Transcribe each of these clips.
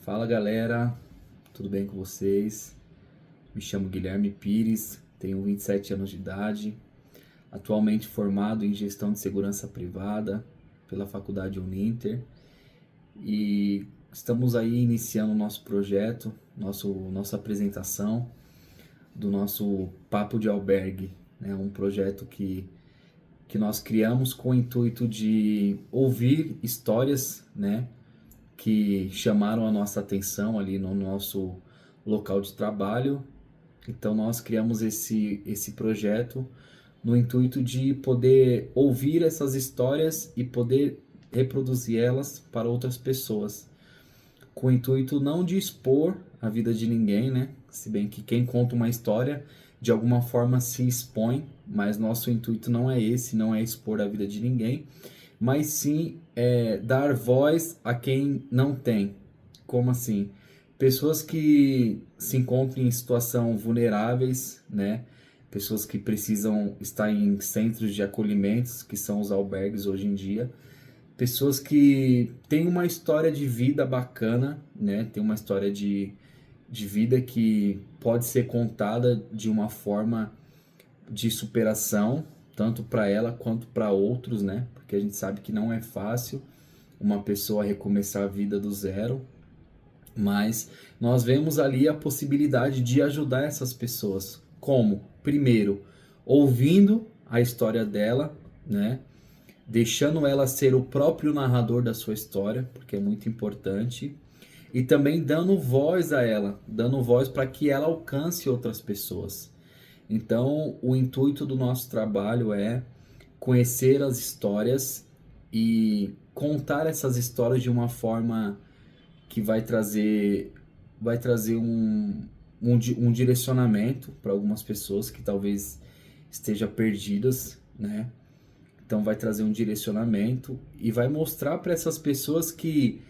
Fala galera, tudo bem com vocês? Me chamo Guilherme Pires, tenho 27 anos de idade, atualmente formado em Gestão de Segurança Privada pela Faculdade Uninter e estamos aí iniciando o nosso projeto, nossa apresentação do nosso Papo de Albergue, né? Um projeto que nós criamos com o intuito de ouvir histórias, né? Que chamaram a nossa atenção ali no nosso local de trabalho. Então nós criamos esse projeto no intuito de poder ouvir essas histórias e poder reproduzir elas para outras pessoas, com o intuito não de expor a vida de ninguém, né? Se bem que quem conta uma história de alguma forma se expõe, mas nosso intuito não é esse, não é expor a vida de ninguém, mas sim dar voz a quem não tem. Como assim? Pessoas que se encontram em situação vulneráveis, né? Pessoas que precisam estar em centros de acolhimentos, que são os albergues hoje em dia. Pessoas que têm uma história de vida bacana, né? Tem uma história de vida que pode ser contada de uma forma de superação, tanto para ela quanto para outros, né? Porque a gente sabe que não é fácil uma pessoa recomeçar a vida do zero, mas nós vemos ali a possibilidade de ajudar essas pessoas. Como? Primeiro, ouvindo a história dela, né? Deixando ela ser o próprio narrador da sua história, porque é muito importante, e também dando voz a ela, dando voz para que ela alcance outras pessoas. Então, o intuito do nosso trabalho é conhecer as histórias e contar essas histórias de uma forma que vai trazer um direcionamento para algumas pessoas que talvez estejam perdidas, né? Então vai trazer um direcionamento e vai mostrar para essas pessoas que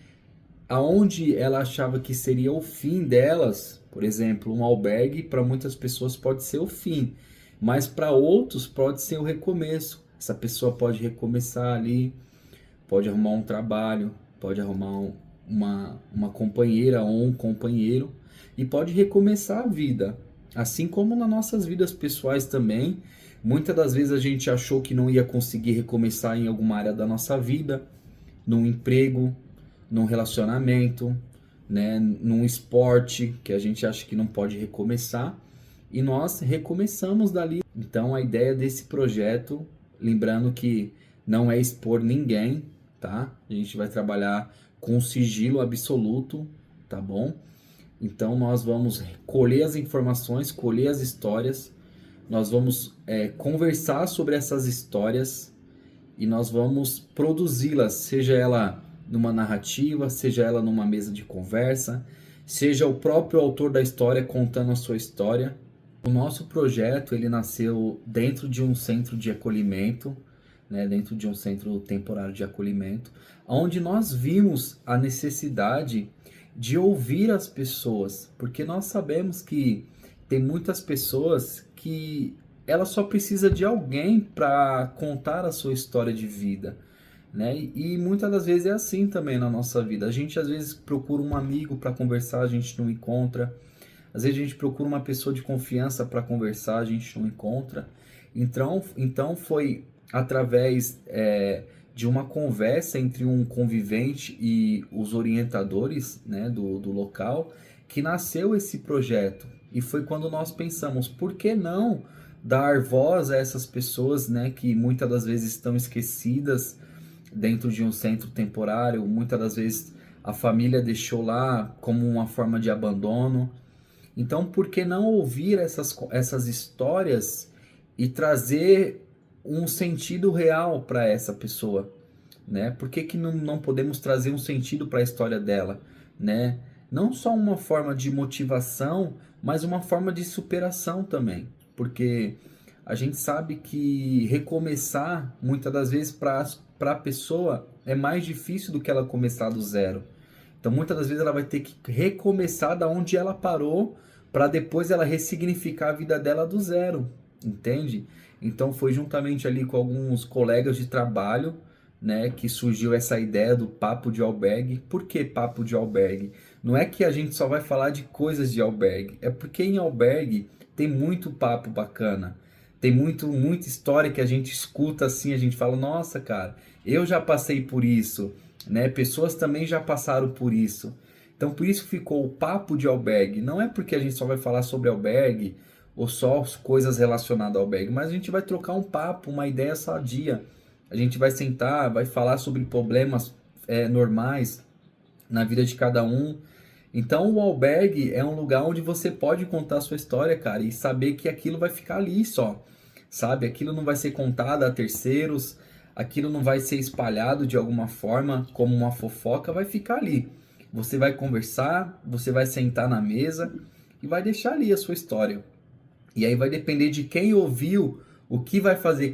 aonde ela achava que seria o fim delas, por exemplo, um albergue, para muitas pessoas pode ser o fim, mas para outros pode ser o recomeço. Essa pessoa pode recomeçar ali, pode arrumar um trabalho, pode arrumar uma companheira ou um companheiro e pode recomeçar a vida. Assim como nas nossas vidas pessoais também, muitas das vezes a gente achou que não ia conseguir recomeçar em alguma área da nossa vida, num emprego, num relacionamento, né, num esporte que a gente acha que não pode recomeçar e nós recomeçamos dali. Então a ideia desse projeto, lembrando que não é expor ninguém, tá? A gente vai trabalhar com sigilo absoluto, tá bom? Então nós vamos colher as informações, colher as histórias, nós vamos conversar sobre essas histórias e nós vamos produzi-las, seja ela numa narrativa, seja ela numa mesa de conversa, seja o próprio autor da história contando a sua história. O nosso projeto ele nasceu dentro de um centro de acolhimento, né, dentro de um centro temporário de acolhimento, onde nós vimos a necessidade de ouvir as pessoas, porque nós sabemos que tem muitas pessoas que ela só precisa de alguém para contar a sua história de vida, né? E muitas das vezes é assim também na nossa vida. A gente às vezes procura um amigo para conversar, a gente não encontra. Às vezes a gente procura uma pessoa de confiança para conversar, a gente não encontra. Então foi através de uma conversa entre um convivente e os orientadores, né, do local que nasceu esse projeto. E foi quando nós pensamos, por que não dar voz a essas pessoas, né, que muitas das vezes estão esquecidas dentro de um centro temporário, muitas das vezes a família deixou lá como uma forma de abandono. Então, por que não ouvir essas histórias e trazer um sentido real para essa pessoa, né? Por que não podemos trazer um sentido para a história dela, né? Não só uma forma de motivação, mas uma forma de superação também, porque a gente sabe que recomeçar muitas das vezes para a pessoa é mais difícil do que ela começar do zero. Então muitas das vezes ela vai ter que recomeçar da onde ela parou para depois ela ressignificar a vida dela do zero, entende? Então foi juntamente ali com alguns colegas de trabalho, né, que surgiu essa ideia do papo de albergue. Por que papo de albergue? Não é que a gente só vai falar de coisas de albergue, é porque em albergue tem muito papo bacana. Tem muita história que a gente escuta assim, a gente fala, nossa, cara, eu já passei por isso, né? Pessoas também já passaram por isso. Então por isso ficou o papo de albergue. Não é porque a gente só vai falar sobre albergue ou só coisas relacionadas ao albergue, mas a gente vai trocar um papo, uma ideia sadia. A gente vai sentar, vai falar sobre problemas normais na vida de cada um. Então o albergue é um lugar onde você pode contar a sua história, cara, e saber que aquilo vai ficar ali só, sabe? Aquilo não vai ser contado a terceiros, aquilo não vai ser espalhado de alguma forma como uma fofoca, vai ficar ali. Você vai conversar, você vai sentar na mesa e vai deixar ali a sua história. E aí vai depender de quem ouviu o que vai fazer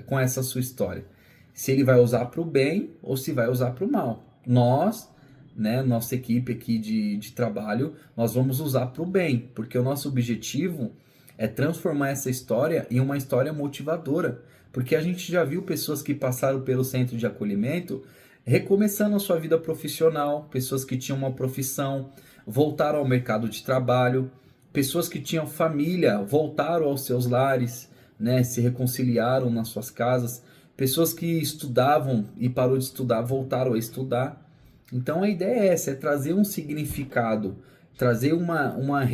com essa sua história. Se ele vai usar para o bem ou se vai usar para o mal. Nós, né, nossa equipe aqui de trabalho, nós vamos usar para o bem, porque o nosso objetivo é transformar essa história em uma história motivadora. Porque a gente já viu pessoas que passaram pelo centro de acolhimento recomeçando a sua vida profissional, pessoas que tinham uma profissão, voltaram ao mercado de trabalho, pessoas que tinham família voltaram aos seus lares, né, se reconciliaram nas suas casas, pessoas que estudavam e parou de estudar voltaram a estudar. Então a ideia é essa, é trazer um significado, trazer uma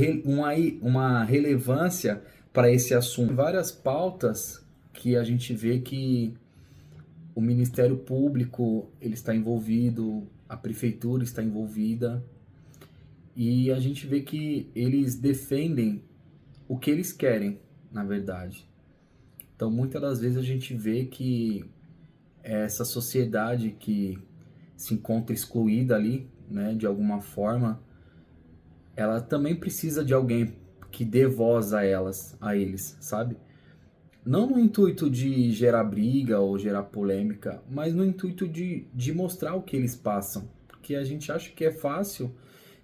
relevância para esse assunto. Várias pautas que a gente vê que o Ministério Público ele está envolvido, a Prefeitura está envolvida, e a gente vê que eles defendem o que eles querem, na verdade. Então, muitas das vezes a gente vê que essa sociedade que se encontra excluída ali, né, de alguma forma, ela também precisa de alguém que dê voz a eles, sabe? Não no intuito de gerar briga ou gerar polêmica, mas no intuito de mostrar o que eles passam. Porque a gente acha que é fácil,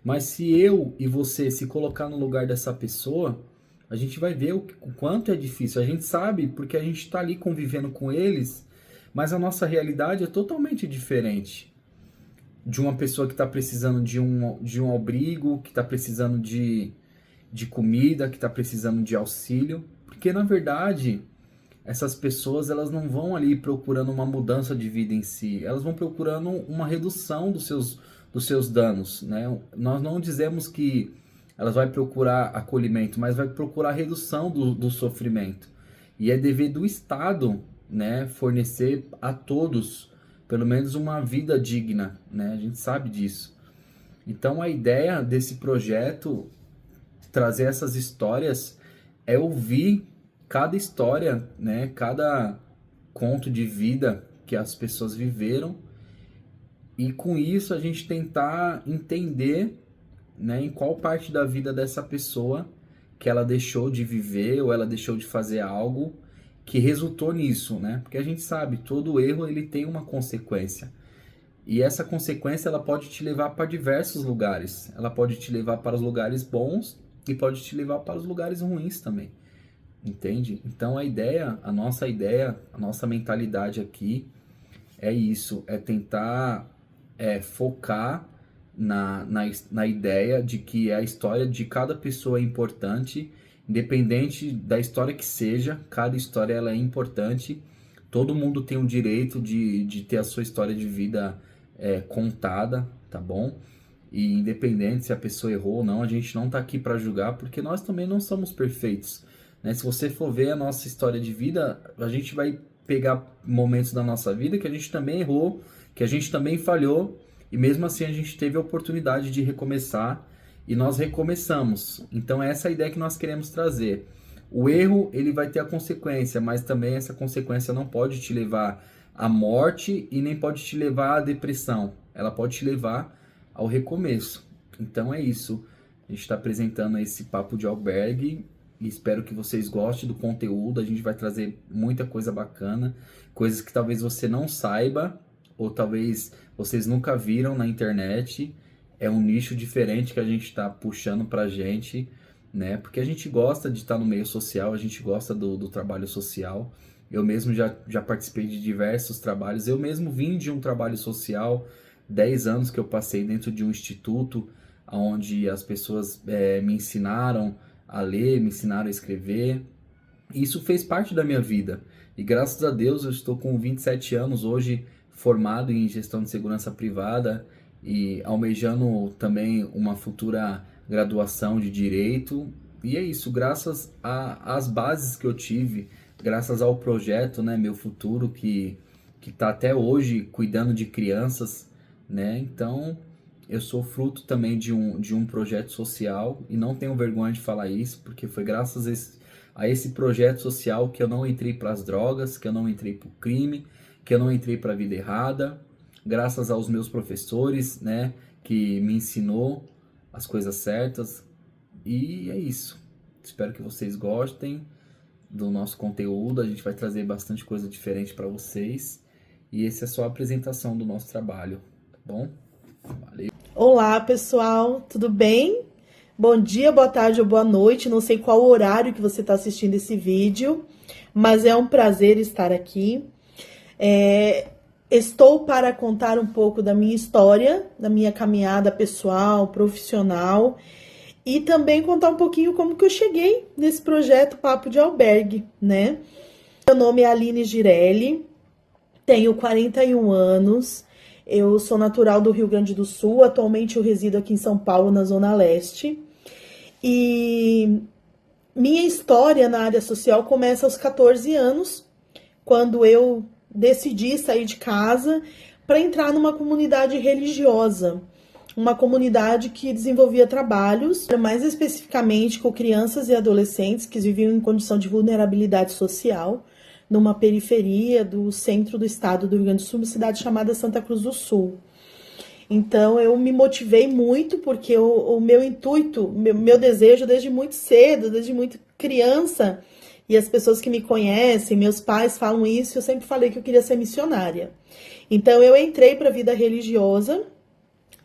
mas se eu e você se colocar no lugar dessa pessoa, a gente vai ver o quanto é difícil. A gente sabe porque a gente está ali convivendo com eles, mas a nossa realidade é totalmente diferente de uma pessoa que está precisando de um abrigo, que está precisando de comida, que está precisando de auxílio. Porque, na verdade, essas pessoas elas não vão ali procurando uma mudança de vida em si, elas vão procurando uma redução dos seus danos, né? Nós não dizemos que elas vão procurar acolhimento, mas vai procurar redução do sofrimento. E é dever do Estado, né, fornecer a todos pelo menos uma vida digna, né? A gente sabe disso. Então a ideia desse projeto trazer essas histórias é ouvir cada história, né, cada conto de vida que as pessoas viveram, e com isso a gente tentar entender, né, em qual parte da vida dessa pessoa que ela deixou de viver ou ela deixou de fazer algo que resultou nisso, né? Porque a gente sabe, todo erro ele tem uma consequência. E essa consequência ela pode te levar para diversos lugares. Ela pode te levar para os lugares bons e pode te levar para os lugares ruins também. Entende? Então a nossa mentalidade aqui é isso, é tentar focar na ideia de que a história de cada pessoa é importante, independente da história que seja, cada história ela é importante, todo mundo tem o direito de ter a sua história de vida contada, tá bom? E independente se a pessoa errou ou não, a gente não tá aqui para julgar, porque nós também não somos perfeitos, né? Se você for ver a nossa história de vida, a gente vai pegar momentos da nossa vida que a gente também errou, que a gente também falhou, e mesmo assim a gente teve a oportunidade de recomeçar, e nós recomeçamos. Então essa é a ideia que nós queremos trazer. O erro, ele vai ter a consequência, mas também essa consequência não pode te levar à morte e nem pode te levar à depressão. Ela pode te levar ao recomeço. Então é isso. A gente está apresentando esse papo de albergue e espero que vocês gostem do conteúdo. A gente vai trazer muita coisa bacana, coisas que talvez você não saiba ou talvez vocês nunca viram na internet. É um nicho diferente que a gente está puxando pra gente, né? Porque a gente gosta de estar no meio social, a gente gosta do trabalho social. Eu mesmo já participei de diversos trabalhos. Eu mesmo vim de um trabalho social, 10 anos que eu passei dentro de um instituto, onde as pessoas me ensinaram a ler, me ensinaram a escrever. Isso fez parte da minha vida. E graças a Deus eu estou com 27 anos hoje, formado em gestão de segurança privada e almejando também uma futura graduação de direito. E é isso, graças às bases que eu tive, graças ao projeto, né, Meu Futuro, que está até hoje cuidando de crianças, né? Então, eu sou fruto também de um projeto social e não tenho vergonha de falar isso, porque foi graças a esse projeto social que eu não entrei para as drogas, que eu não entrei para o crime, que eu não entrei para a vida errada, graças aos meus professores, né, que me ensinou as coisas certas. E é isso. Espero que vocês gostem do nosso conteúdo. A gente vai trazer bastante coisa diferente para vocês. E essa é só a apresentação do nosso trabalho, tá bom? Valeu. Olá, pessoal, tudo bem? Bom dia, boa tarde ou boa noite. Não sei qual horário que você está assistindo esse vídeo, mas é um prazer estar aqui. Estou para contar um pouco da minha história, da minha caminhada pessoal, profissional, e também contar um pouquinho como que eu cheguei nesse projeto Papo de Albergue, né? Meu nome é Aline Girelli, tenho 41 anos, eu sou natural do Rio Grande do Sul, atualmente eu resido aqui em São Paulo, na Zona Leste, e minha história na área social começa aos 14 anos, quando eu decidi sair de casa para entrar numa comunidade religiosa, uma comunidade que desenvolvia trabalhos, mais especificamente com crianças e adolescentes que viviam em condição de vulnerabilidade social, numa periferia do centro do estado do Rio Grande do Sul, uma cidade chamada Santa Cruz do Sul. Então eu me motivei muito, porque o meu intuito, meu desejo desde muito cedo, desde muito criança, e as pessoas que me conhecem, meus pais falam isso, eu sempre falei que eu queria ser missionária. Então eu entrei para a vida religiosa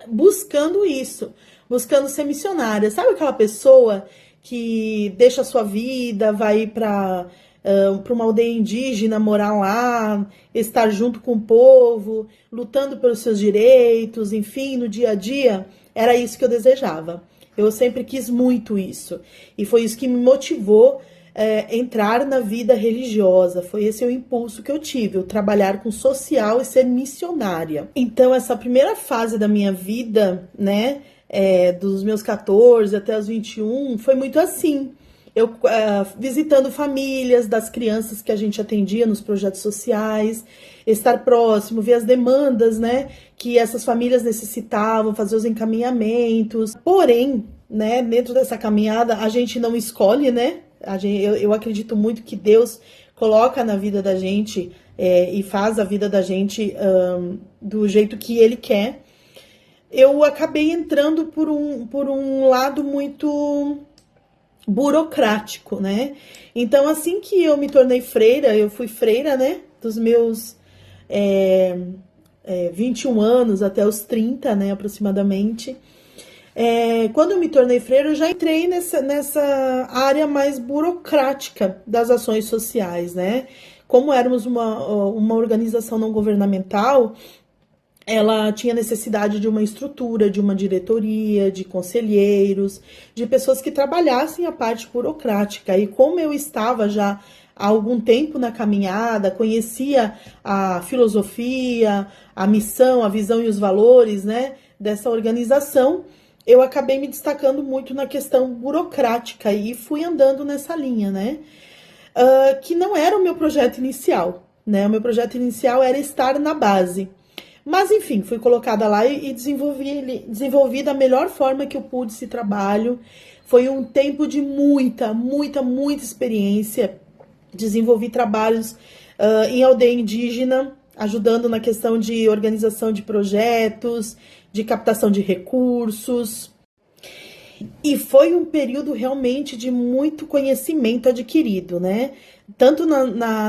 buscando isso, buscando ser missionária. Sabe aquela pessoa que deixa a sua vida, vai para uma aldeia indígena, morar lá, estar junto com o povo, lutando pelos seus direitos, enfim, no dia a dia? Era isso que eu desejava. Eu sempre quis muito isso. E foi isso que me motivou entrar na vida religiosa. Foi esse o impulso que eu tive, eu trabalhar com social e ser missionária. Então, essa primeira fase da minha vida, né, dos meus 14 até os 21, foi muito assim. Eu visitando famílias das crianças que a gente atendia nos projetos sociais, estar próximo, ver as demandas, né, que essas famílias necessitavam, fazer os encaminhamentos. Porém, né, dentro dessa caminhada, a gente não escolhe, né? Eu acredito muito que Deus coloca na vida da gente e faz a vida da gente do jeito que Ele quer. Eu acabei entrando por um lado muito burocrático, né? Então, assim que eu me tornei freira, eu fui freira, né? Dos meus 21 anos até os 30, né, aproximadamente. Quando eu me tornei freira, eu já entrei nessa área mais burocrática das ações sociais, né? Como éramos uma organização não governamental, ela tinha necessidade de uma estrutura, de uma diretoria, de conselheiros, de pessoas que trabalhassem a parte burocrática. E como eu estava já há algum tempo na caminhada, conhecia a filosofia, a missão, a visão e os valores, né, dessa organização, eu acabei me destacando muito na questão burocrática e fui andando nessa linha, né? Que não era o meu projeto inicial, né? O meu projeto inicial era estar na base. Mas, enfim, fui colocada lá e desenvolvi da melhor forma que eu pude esse trabalho. Foi um tempo de muita experiência. Desenvolvi trabalhos em aldeia indígena, ajudando na questão de organização de projetos, de captação de recursos. E foi um período realmente de muito conhecimento adquirido, né? Tanto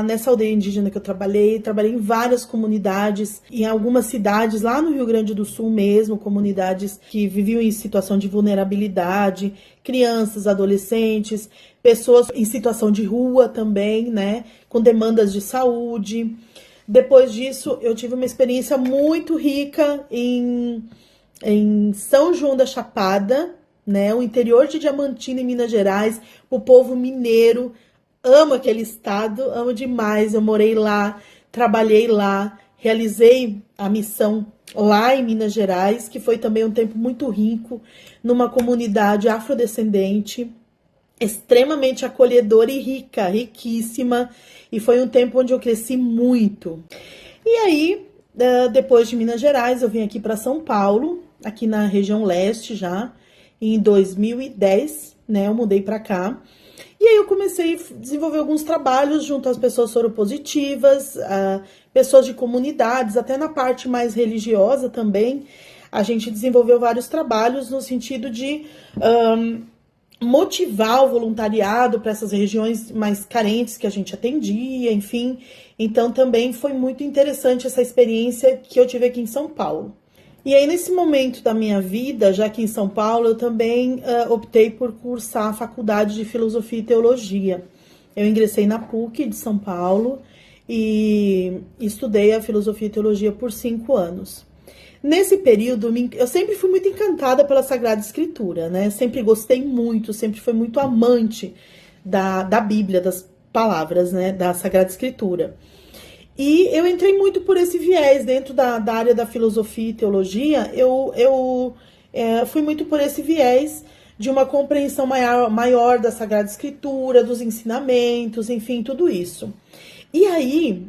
nessa aldeia indígena que eu trabalhei em várias comunidades, em algumas cidades lá no Rio Grande do Sul mesmo, comunidades que viviam em situação de vulnerabilidade, crianças, adolescentes, pessoas em situação de rua também, né? Com demandas de saúde. Depois disso, eu tive uma experiência muito rica em São João da Chapada, né? O interior de Diamantina, em Minas Gerais, o povo mineiro. Amo aquele estado, amo demais. Eu morei lá, trabalhei lá, realizei a missão lá em Minas Gerais, que foi também um tempo muito rico, numa comunidade afrodescendente, extremamente acolhedora e rica, riquíssima. E foi um tempo onde eu cresci muito. E aí, depois de Minas Gerais, eu vim aqui para São Paulo, aqui na região leste já, em 2010, né? Eu mudei para cá. E aí eu comecei a desenvolver alguns trabalhos junto às pessoas soropositivas, pessoas de comunidades, até na parte mais religiosa também. A gente desenvolveu vários trabalhos no sentido de motivar o voluntariado para essas regiões mais carentes que a gente atendia, enfim. Então também foi muito interessante essa experiência que eu tive aqui em São Paulo. E aí, nesse momento da minha vida, já aqui em São Paulo, eu também optei por cursar a faculdade de Filosofia e Teologia. Eu ingressei na PUC de São Paulo e estudei a Filosofia e Teologia por 5 anos. Nesse período, eu sempre fui muito encantada pela Sagrada Escritura, né? Sempre gostei muito, sempre fui muito amante da Bíblia, das palavras, né? Da Sagrada Escritura. E eu entrei muito por esse viés dentro da área da filosofia e teologia. Eu fui muito por esse viés de uma compreensão maior da Sagrada Escritura, dos ensinamentos, enfim, tudo isso. E aí,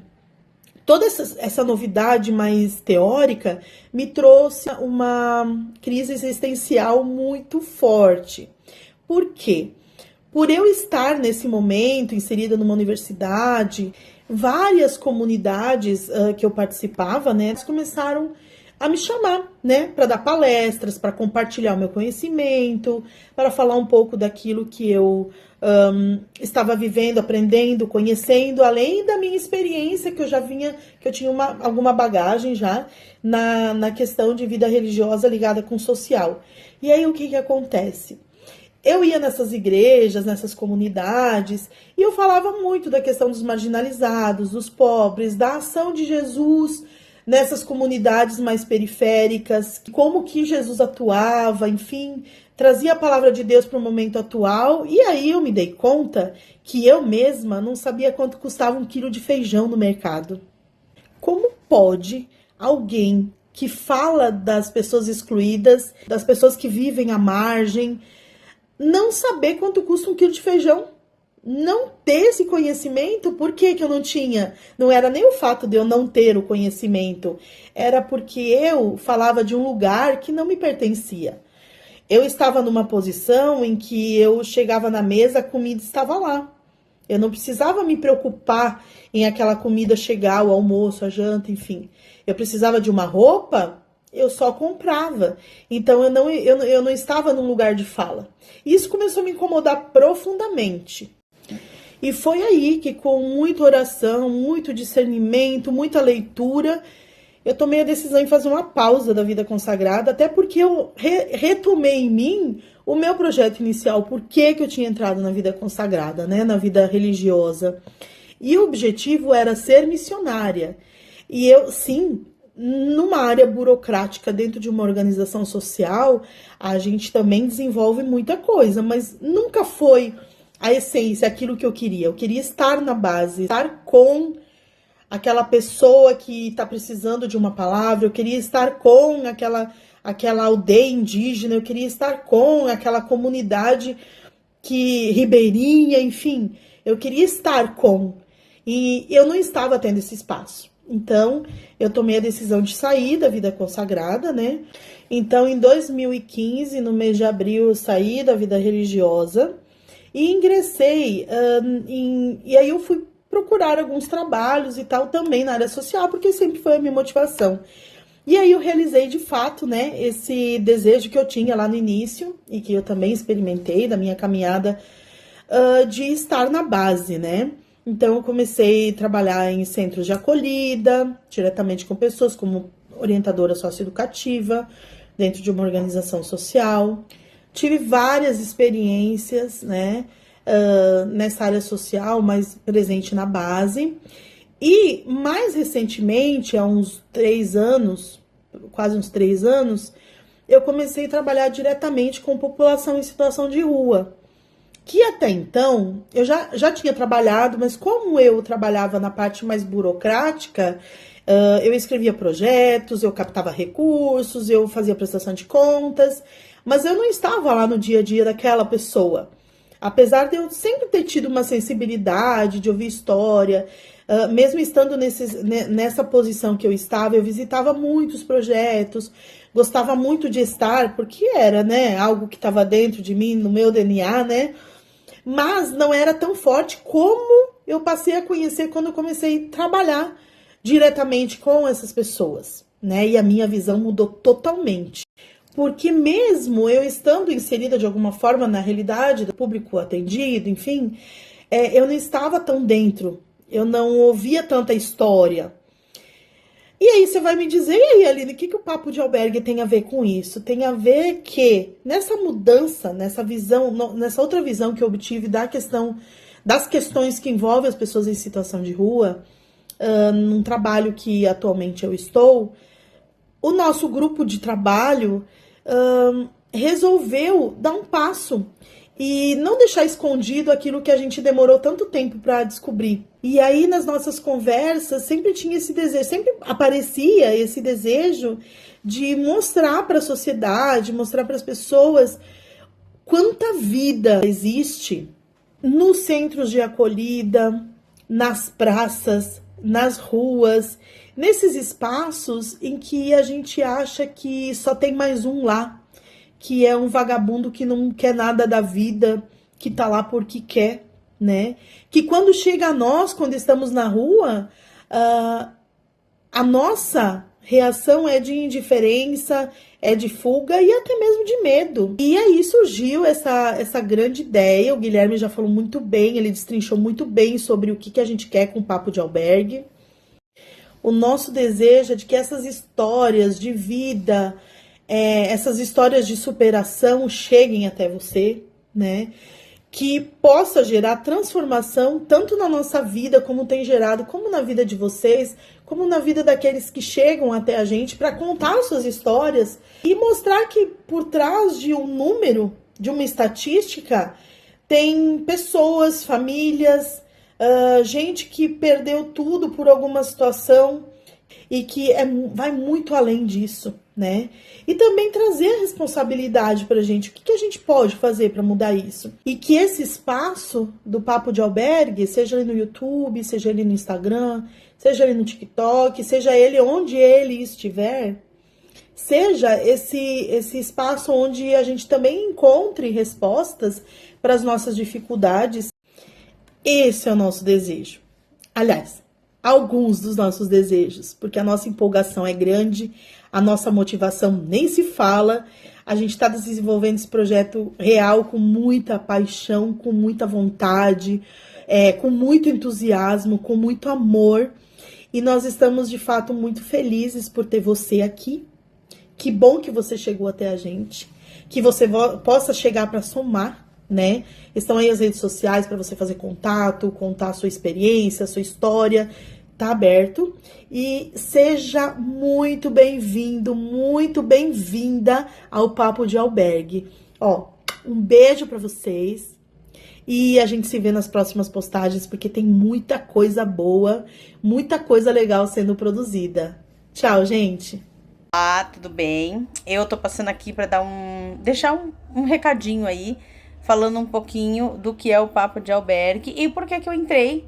toda essa novidade mais teórica me trouxe uma crise existencial muito forte. Por quê? Por eu estar nesse momento inserida numa universidade, várias comunidades que eu participava, né, eles começaram a me chamar, né, para dar palestras, para compartilhar o meu conhecimento, para falar um pouco daquilo que eu estava vivendo, aprendendo, conhecendo, além da minha experiência que eu já vinha, que eu tinha alguma bagagem já na questão de vida religiosa ligada com social. E aí o que acontece? Eu ia nessas igrejas, nessas comunidades, e eu falava muito da questão dos marginalizados, dos pobres, da ação de Jesus nessas comunidades mais periféricas, como que Jesus atuava, enfim, trazia a palavra de Deus para o momento atual. E aí eu me dei conta que eu mesma não sabia quanto custava 1 quilo de feijão no mercado. Como pode alguém que fala das pessoas excluídas, das pessoas que vivem à margem, não saber quanto custa 1 quilo de feijão? Não ter esse conhecimento? Por que eu não tinha? Não era nem o fato de eu não ter o conhecimento, era porque eu falava de um lugar que não me pertencia. Eu estava numa posição em que eu chegava na mesa, a comida estava lá. Eu não precisava me preocupar em aquela comida chegar, o almoço, a janta, enfim. Eu precisava de uma roupa, eu só comprava. Então, eu não estava num lugar de fala. Isso começou a me incomodar profundamente. E foi aí que, com muita oração, muito discernimento, muita leitura, eu tomei a decisão de fazer uma pausa da vida consagrada, até porque eu retomei em mim o meu projeto inicial, por que eu tinha entrado na vida consagrada, né, na vida religiosa. E o objetivo era ser missionária. E eu, sim, numa área burocrática dentro de uma organização social, a gente também desenvolve muita coisa, mas nunca foi a essência, aquilo que eu queria. Eu queria estar na base, estar com aquela pessoa que está precisando de uma palavra, eu queria estar com aquela aldeia indígena, eu queria estar com aquela comunidade ribeirinha, enfim, eu queria estar com. E eu não estava tendo esse espaço. Então, eu tomei a decisão de sair da vida consagrada, né? Então, em 2015, no mês de abril, eu saí da vida religiosa e ingressei e aí eu fui procurar alguns trabalhos e tal também na área social, porque sempre foi a minha motivação. E aí eu realizei de fato, né, esse desejo que eu tinha lá no início e que eu também experimentei da minha caminhada, de estar na base, né? Então eu comecei a trabalhar em centros de acolhida, diretamente com pessoas, como orientadora socioeducativa, dentro de uma organização social. Tive várias experiências, né, nessa área social, mais presente na base. E mais recentemente, há uns 3 anos, quase uns 3 anos, eu comecei a trabalhar diretamente com população em situação de rua. Que até então eu já tinha trabalhado, mas como eu trabalhava na parte mais burocrática, eu escrevia projetos, eu captava recursos, eu fazia prestação de contas, mas eu não estava lá no dia a dia daquela pessoa. Apesar de eu sempre ter tido uma sensibilidade de ouvir história, mesmo estando nessa posição que eu estava, eu visitava muitos projetos, gostava muito de estar, porque era, né, algo que estava dentro de mim, no meu DNA, né? Mas não era tão forte como eu passei a conhecer quando eu comecei a trabalhar diretamente com essas pessoas, né? E a minha visão mudou totalmente. Porque mesmo eu estando inserida de alguma forma na realidade do público atendido, enfim, eu não estava tão dentro, eu não ouvia tanta história. E aí você vai me dizer, e aí, Aline, o que o papo de albergue tem a ver com isso? Tem a ver que nessa mudança, nessa visão, nessa outra visão que eu obtive das questões que envolvem as pessoas em situação de rua, num trabalho que atualmente eu estou, o nosso grupo de trabalho resolveu dar um passo e não deixar escondido aquilo que a gente demorou tanto tempo para descobrir. E aí, nas nossas conversas, sempre tinha esse desejo, sempre aparecia esse desejo de mostrar para a sociedade, mostrar para as pessoas quanta vida existe nos centros de acolhida, nas praças, nas ruas, nesses espaços em que a gente acha que só tem mais um lá, que é um vagabundo que não quer nada da vida, que tá lá porque quer, né? Que quando chega a nós, quando estamos na rua, a nossa reação é de indiferença, é de fuga e até mesmo de medo. E aí surgiu essa grande ideia, o Guilherme já falou muito bem, ele destrinchou muito bem sobre o que a gente quer com o Papo de Albergue. O nosso desejo é de que essas histórias de vida, essas histórias de superação cheguem até você, né? Que possa gerar transformação tanto na nossa vida, como tem gerado, como na vida de vocês, como na vida daqueles que chegam até a gente para contar suas histórias e mostrar que por trás de um número, de uma estatística, tem pessoas, famílias, gente que perdeu tudo por alguma situação e que vai muito além disso, né? E também trazer a responsabilidade pra gente, o que a gente pode fazer para mudar isso? E que esse espaço do Papo de Albergue, seja ele no YouTube, seja ele no Instagram, seja ele no TikTok, seja ele onde ele estiver, seja esse espaço onde a gente também encontre respostas para as nossas dificuldades. Esse é o nosso desejo. Aliás, alguns dos nossos desejos, porque a nossa empolgação é grande, a nossa motivação nem se fala. A gente está desenvolvendo esse projeto real com muita paixão, com muita vontade, com muito entusiasmo, com muito amor. E nós estamos, de fato, muito felizes por ter você aqui. Que bom que você chegou até a gente. Que você possa chegar para somar, né? Estão aí as redes sociais para você fazer contato, contar a sua experiência, a sua história. Tá aberto. E seja muito bem-vindo, muito bem-vinda ao Papo de Albergue. Ó, um beijo para vocês. E a gente se vê nas próximas postagens, porque tem muita coisa boa, muita coisa legal sendo produzida. Tchau, gente! Olá, tudo bem? Eu tô passando aqui para deixar um recadinho aí, falando um pouquinho do que é o Papo de Albergue e por que eu entrei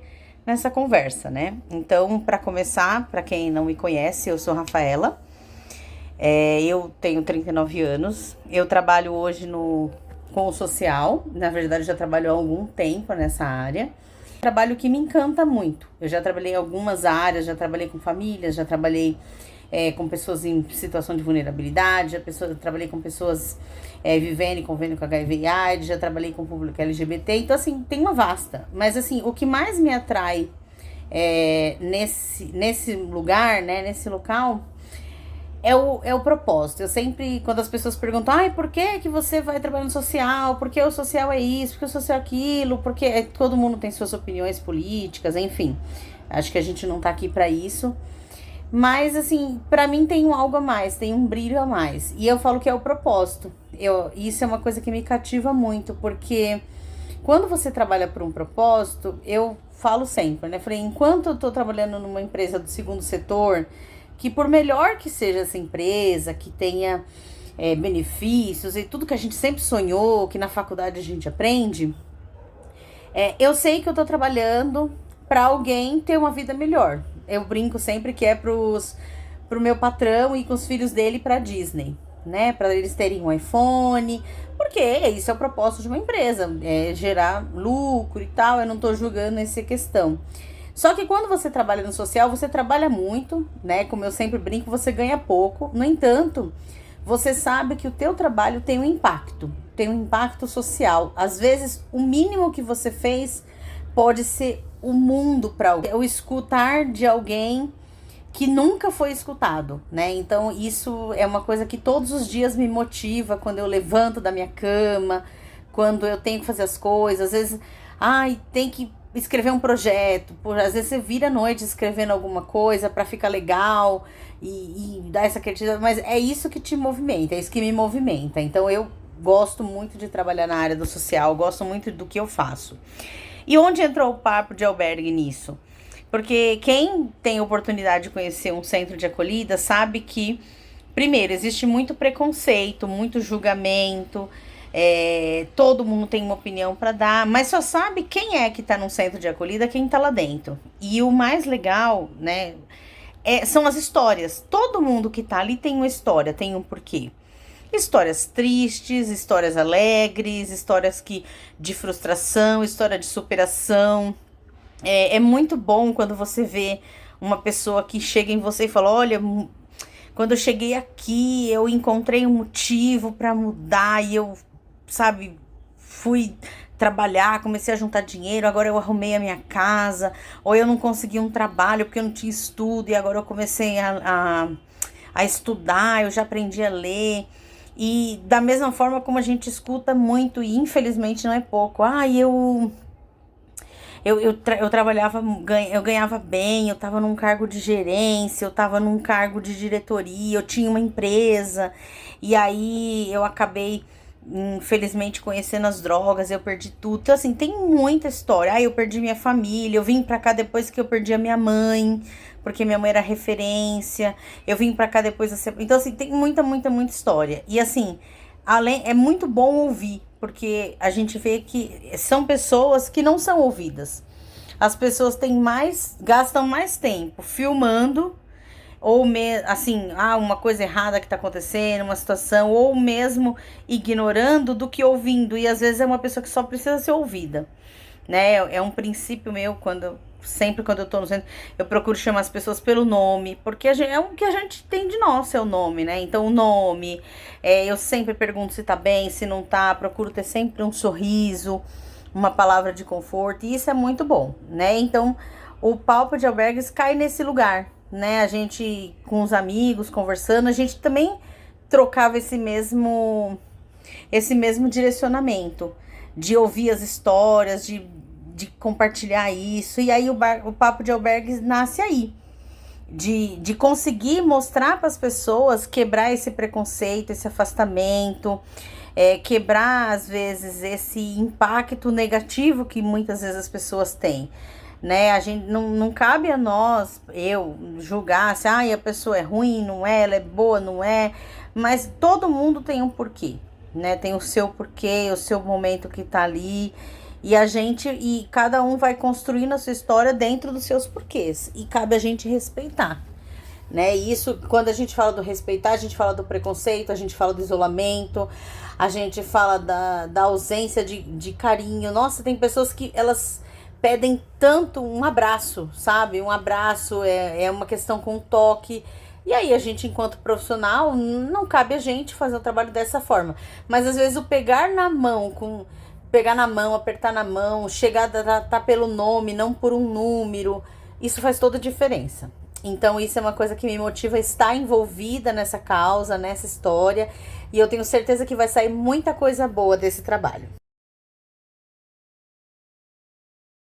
nessa conversa, né? Então, para começar, para quem não me conhece, eu sou Rafaela, eu tenho 39 anos, eu trabalho hoje com o social, na verdade já trabalho há algum tempo nessa área, trabalho que me encanta muito. Eu já trabalhei em algumas áreas, já trabalhei com famílias, já trabalhei com pessoas em situação de vulnerabilidade, trabalhei com pessoas vivendo e convivendo com HIV e AIDS, já trabalhei com o público LGBT, então assim, tem uma vasta. Mas assim, o que mais me atrai nesse lugar, né, nesse local, é o propósito. Eu sempre, quando as pessoas perguntam, por que você vai trabalhar no social? Por que o social é isso? Por que o social é aquilo? Porque todo mundo tem suas opiniões políticas, enfim. Acho que a gente não tá aqui pra isso. Mas, assim, pra mim tem algo a mais, tem um brilho a mais. E eu falo que é o propósito. Isso é uma coisa que me cativa muito, porque quando você trabalha por um propósito, eu falo sempre, né? Falei, enquanto eu tô trabalhando numa empresa do segundo setor, que por melhor que seja essa empresa, que tenha benefícios e tudo que a gente sempre sonhou, que na faculdade a gente aprende, eu sei que eu tô trabalhando para alguém ter uma vida melhor. Eu brinco sempre que é pro meu patrão e com os filhos dele pra Disney, né? Para eles terem um iPhone, porque isso é o propósito de uma empresa, gerar lucro e tal. Eu não tô julgando essa questão. Só que quando você trabalha no social, você trabalha muito, né? Como eu sempre brinco, você ganha pouco. No entanto, você sabe que o teu trabalho tem um impacto social. Às vezes, o mínimo que você fez pode ser o mundo para alguém. O escutar de alguém que nunca foi escutado, né? Então, isso é uma coisa que todos os dias me motiva quando eu levanto da minha cama, quando eu tenho que fazer as coisas. Às vezes, tem que escrever um projeto. Às vezes você vira a noite escrevendo alguma coisa para ficar legal e dar essa criatividade, mas é isso que te movimenta, é isso que me movimenta. Então, eu gosto muito de trabalhar na área do social, gosto muito do que eu faço. E onde entrou o Papo de Albergue nisso? Porque quem tem oportunidade de conhecer um centro de acolhida sabe que, primeiro, existe muito preconceito, muito julgamento, todo mundo tem uma opinião para dar, mas só sabe quem é que tá num centro de acolhida, quem tá lá dentro. E o mais legal, né, são as histórias. Todo mundo que tá ali tem uma história, tem um porquê. Histórias tristes, histórias alegres, histórias de frustração, história de superação. É muito bom quando você vê uma pessoa que chega em você e fala, olha, quando eu cheguei aqui, eu encontrei um motivo para mudar e eu, fui trabalhar, comecei a juntar dinheiro, agora eu arrumei a minha casa, ou eu não consegui um trabalho porque eu não tinha estudo e agora eu comecei a estudar, eu já aprendi a ler. E da mesma forma como a gente escuta muito, e infelizmente não é pouco, eu trabalhava, eu ganhava bem, eu tava num cargo de gerência, eu tava num cargo de diretoria, eu tinha uma empresa, e aí eu acabei, infelizmente, conhecendo as drogas, eu perdi tudo. Então, assim, tem muita história. Eu perdi minha família, eu vim pra cá depois que eu perdi a minha mãe, porque minha mãe era referência, eu vim pra cá depois da... Então, assim, tem muita muita história. E, assim, é muito bom ouvir, porque a gente vê que são pessoas que não são ouvidas. As pessoas gastam mais tempo filmando, ou uma coisa errada que tá acontecendo, uma situação, ou mesmo ignorando do que ouvindo. E às vezes é uma pessoa que só precisa ser ouvida, né? É um princípio meu, sempre quando eu tô no centro, eu procuro chamar as pessoas pelo nome, porque é o que a gente tem de nós, é o nome, né? Então, o nome, eu sempre pergunto se tá bem, se não tá, procuro ter sempre um sorriso, uma palavra de conforto, e isso é muito bom, né? Então, o Papo de Albergues cai nesse lugar, né? A gente, com os amigos, conversando, a gente também trocava esse mesmo direcionamento, de ouvir as histórias, de compartilhar isso. E aí o Papo de Albergues nasce aí, de conseguir mostrar para as pessoas, quebrar esse preconceito, esse afastamento, quebrar às vezes esse impacto negativo que muitas vezes as pessoas têm, né? A gente não cabe a nós, eu julgar se a pessoa é ruim, não é, ela é boa, não é, mas todo mundo tem um porquê, né? Tem o seu porquê, o seu momento que tá ali. E cada um vai construindo a sua história dentro dos seus porquês. E cabe a gente respeitar, né? E isso, quando a gente fala do respeitar, a gente fala do preconceito, a gente fala do isolamento, a gente fala da ausência de carinho. Nossa, tem pessoas que elas pedem tanto um abraço, sabe? Um abraço é uma questão com toque. E aí a gente, enquanto profissional, não cabe a gente fazer o trabalho dessa forma. Mas às vezes o pegar na mão, apertar na mão, chegar a tratar pelo nome, não por um número, isso faz toda a diferença. Então isso é uma coisa que me motiva a estar envolvida nessa causa, nessa história, e eu tenho certeza que vai sair muita coisa boa desse trabalho.